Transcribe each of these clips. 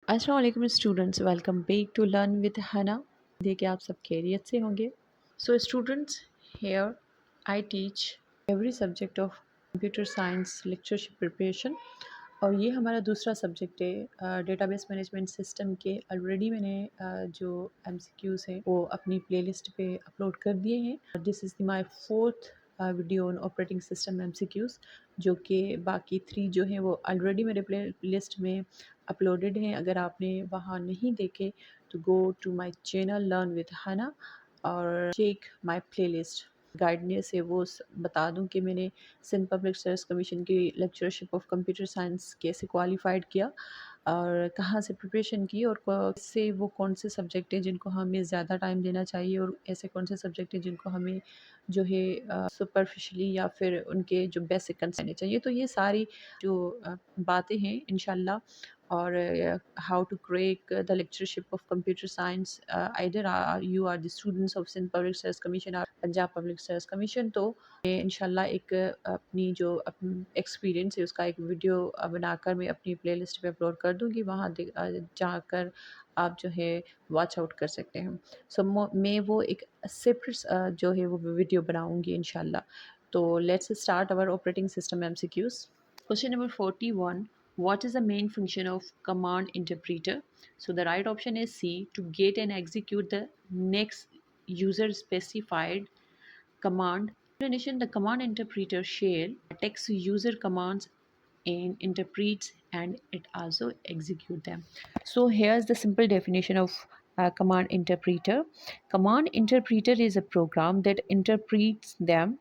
अस्सलाम वालेकुम students, welcome back to learn with Hana. देखिए आप सब खैरियत से होंगे। So students, here I teach every subject of computer science lectureship preparation, और ये हमारा दूसरा सब्जेक्ट है डेटाबेस मैनेजमेंट सिस्टम के। ऑलरेडी मैंने जो एमसीक्यूज़ हैं वो अपनी प्लेलिस्ट पे अपलोड कर दिए हैं। This is my fourth video on operating system MCQs, जो कि बाकी 3 जो हैं वो ऑलरेडी मेरे प्ले लिस्ट में अपलोडेड हैं। अगर आपने वहाँ नहीं देखे तो go to my channel learn with Hana और चेक माय प्लेलिस्ट। गाइडने से वो बता दूं कि मैंने सिंध पब्लिक सर्विस कमीशन की लेक्चरशिप ऑफ कंप्यूटर साइंस कैसे क्वालिफाइड किया और कहाँ से प्रिपरेशन की, और से वो कौन से सब्जेक्ट हैं जिनको हमें ज़्यादा टाइम देना चाहिए, और ऐसे कौन से सब्जेक्ट हैं जिनको हमें जो है सुपरफिशली या फिर उनके जो बेसिक कंसेप्ट चाहिए। तो ये सारी जो बातें हैं इंशाल्लाह, और how to crack the lectureship of computer science, either you are the students of Sindh public service commission और पंजाब पब्लिक सर्विस कमीशन। तो मैं इंशाल्लाह एक अपनी जो एक्सपीरियंस है उसका एक वीडियो बनाकर मैं अपनी प्लेलिस्ट पे अपलोड कर दूँगी, वहाँ जाकर आप जो है वॉच आउट कर सकते हैं। सो मैं वो एक सेपरेट जो है वो वीडियो बनाऊँगी इंशाल्लाह। तो let's start our operating system MCQs. Question number 41. What is the main function of command interpreter? So the right option is C, to get and execute the next user specified command. Definition: the command interpreter shell takes user commands and interprets and it also execute them. So here's the simple definition of command interpreter. Command interpreter is a program that interprets them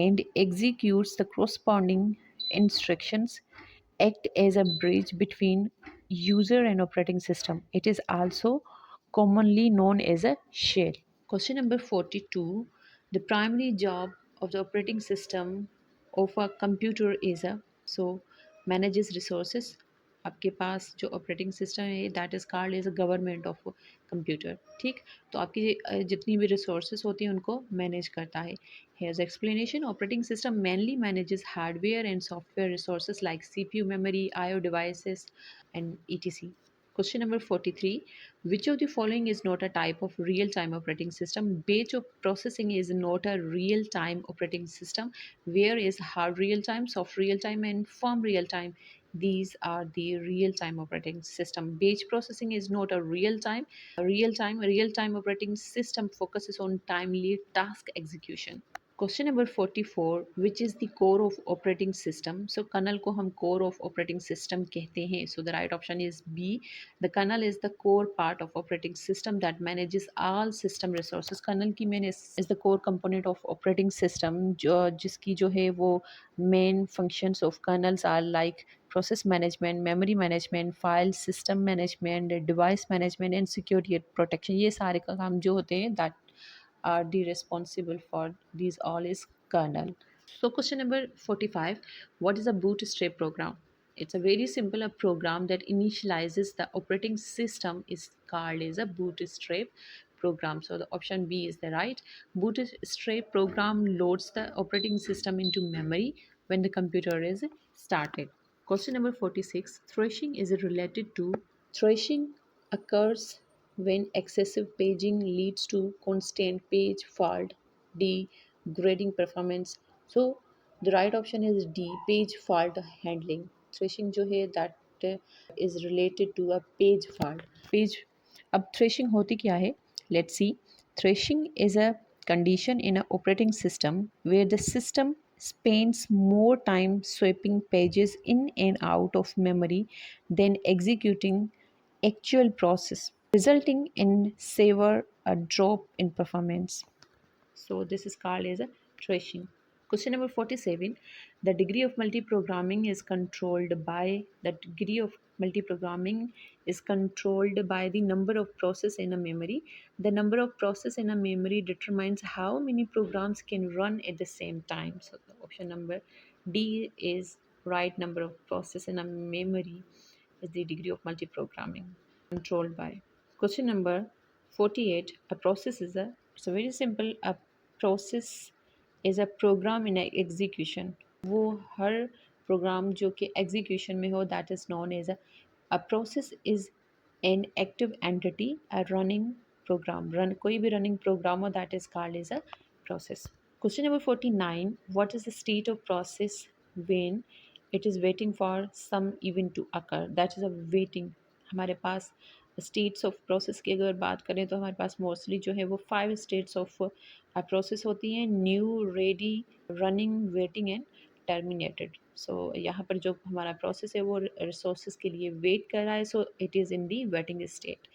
and executes the corresponding instructions, act as a bridge between user and operating system. It is also commonly known as a shell. Question number 42. The primary job of the operating system of a computer is a, so manages resources. आपके पास जो operating system है that is called as a government of computer. ठीक, तो आपकी जितनी भी resources होती हैं उनको मैनेज करता है। Hairs explanation: operating system mainly manages hardware and software resources like CPU, memory, IO devices and etc. Question number 43. Which of the following is not a type of real-time operating system? Batch of processing is not a real-time operating system. Where is hard real-time, soft real-time, and firm real-time? These are the real-time operating system. Batch processing is not a real-time. Real-time operating system focuses on timely task execution. Question number 44. Which is the core of operating system? So kernel को हम core of operating system कहते हैं। So the right option is B, the kernel is the core part of operating system that manages all system resources. Kernel की मैंने is the core component of operating system, जो जिसकी जो है वो main functions of kernels are like process management, memory management, file system management, device management and security protection. ये सारे काम जो होते हैं that are the responsible for these all is kernel. So question number 45. What is a bootstrap program? It's a very simple a program that initializes the operating system is called as a bootstrap program. So the option B is the right. Bootstrap program loads the operating system into memory when the computer is started. Question number 46. Thrashing is related to. Thrashing occurs when excessive paging leads to constant page fault, degrading performance. So the right option is D, page fault handling. Thrashing जो है that is related to a page fault. Page, अब thrashing होती क्या है? Let's see. Thrashing is a condition in an operating system where the system spends more time sweeping pages in and out of memory than executing actual process, resulting in severe a drop in performance. So this is called as a thrashing. Question number 47. The degree of multiprogramming is controlled by the number of process in a memory. The number of process in a memory determines how many programs can run at the same time. So the option number D is right. Number of process in a memory is the degree of multiprogramming controlled by. Question number 48. A process is a, it's a very simple, a process is a program in execution. वो हर programme जो कि execution में हो that is known as a process is an active entity, a running program, run कोई भी running program हो, that is called as a process. Question number 49, what is the state of process when it is waiting for some event to occur? That is a waiting. हमारे पास states of process की अगर बात करें तो हमारे पास mostly जो है वो 5 स्टेट्स ऑफ प्रोसेस होती हैं: new, ready, running, waiting and terminated. So यहाँ पर जो हमारा प्रोसेस है वो रिसोर्सेज के लिए वेट कर रहा है, so it is in the waiting state.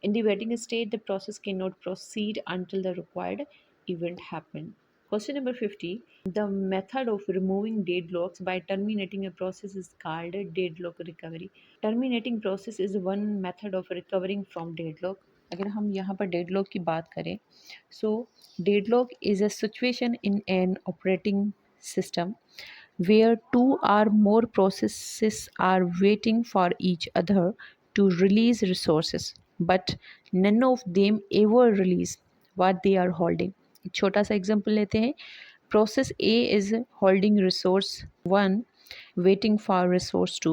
In the waiting state, the process cannot proceed until the required event happened. Question number 50. The method of removing deadlocks by terminating a process is called deadlock recovery. Terminating process is one method of recovering from deadlock. अगर हम यहाँ पर deadlock की बात करें, so deadlock is a situation in an operating system where two or more processes are waiting for each other to release resources, but none of them ever release what they are holding. एक छोटा सा example लेते हैं. Process A is holding resource 1 waiting for resource 2,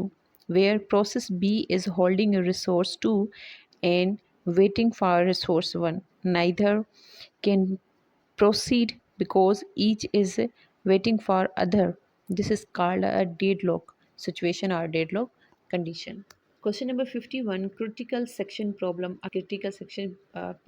where process B is holding a resource 2 and waiting for resource 1. Neither can proceed because each is waiting for other. This is called a deadlock situation or deadlock condition. Question number 51, critical section problem. A critical section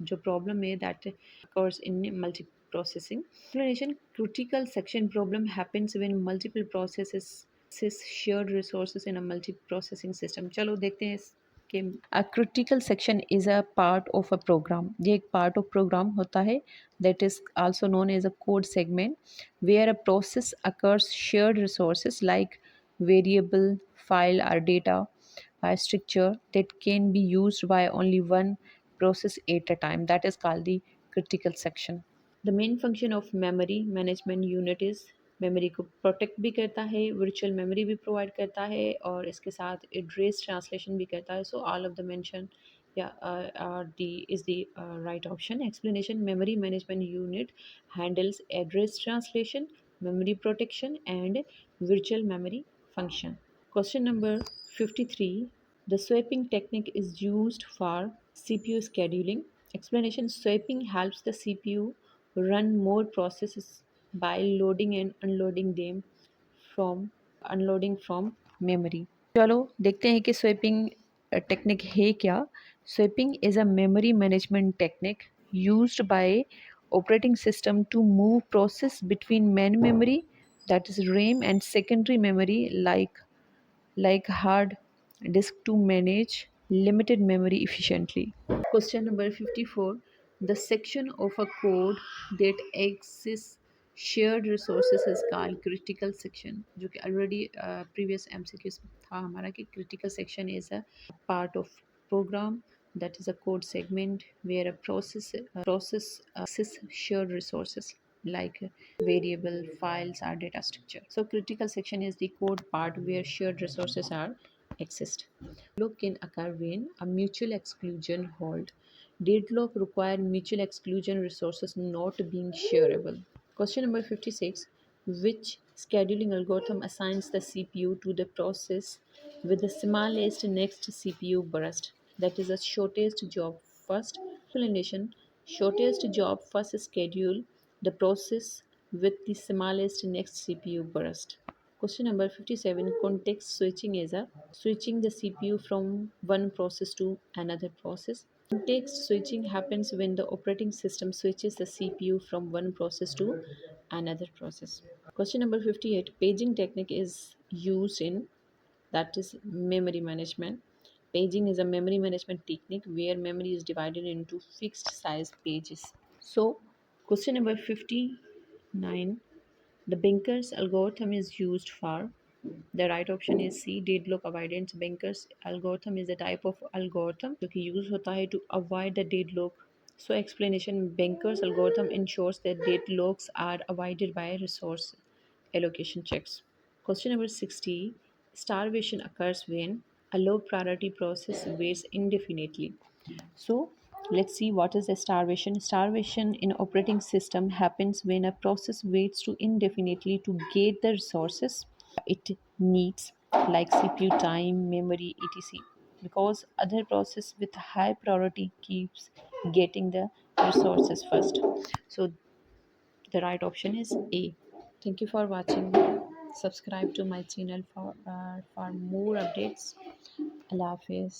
जो problem है that occurs in multiprocessing. Explanation: critical section problem happens when multiple processes shared resources in a multiprocessing system. चलो देखते हैं कि a critical section is a part of a program. ये एक part of program होता है, that is also known as a code segment, where a process occurs shared resources like variable, file or data, a structure that can be used by only one process at a time. That is called the critical section. The main function of memory management unit is memory को protect भी करता है, virtual memory भी provide करता है और इसके साथ एड्रेस ट्रांसलेशन भी करता है. So all of the mention D is the right option. Explanation: memory management unit handles address translation, memory protection and virtual memory function. Question number 53. The swapping technique is used for CPU scheduling. Explanation: swapping helps the CPU run more processes by loading and from unloading from memory. चलो देखते हैं कि swapping technique है क्या. Swapping is a memory management technique used by operating system to move process between main memory, that is RAM, and secondary memory like hard disk to manage limited memory efficiently. Question number 54. The section of a code that access shared resources is called critical section. जो कि already previous MCQs में था हमारा कि critical section is a part of program, that is a code segment where a process access shared resources like variable, files or data structure. So critical section is the code part where shared resources are accessed. Deadlock can occur when a mutual exclusion hold. Deadlock require mutual exclusion resources not being shareable. Question number 56. Which scheduling algorithm assigns the CPU to the process with the smallest next CPU burst? That is the shortest job first. Explanation: shortest job first schedule the process with the smallest next CPU burst. Question number 57. Context switching is a switching the CPU from one process to another process. Context switching happens when the operating system switches the CPU from one process to another process. Question number 58. Paging technique is used in, that is memory management. Paging is a memory management technique where memory is divided into fixed size pages. So, question number 59. The Banker's algorithm is used for. The right option is C. Deadlock avoidance. Banker's algorithm is a type of algorithm जो कि use होता है to avoid the deadlock. So explanation: Banker's algorithm ensures that deadlocks are avoided by resource allocation checks. Question number 60. Starvation occurs when a low priority process waits indefinitely. So let's see what is a starvation. Starvation in operating system happens when a process waits to indefinitely to get the resources it needs like CPU time, memory, etc. because other process with high priority keeps getting the resources first. So the right option is A. Thank you for watching. Subscribe to my channel for more updates. Allah Hafiz.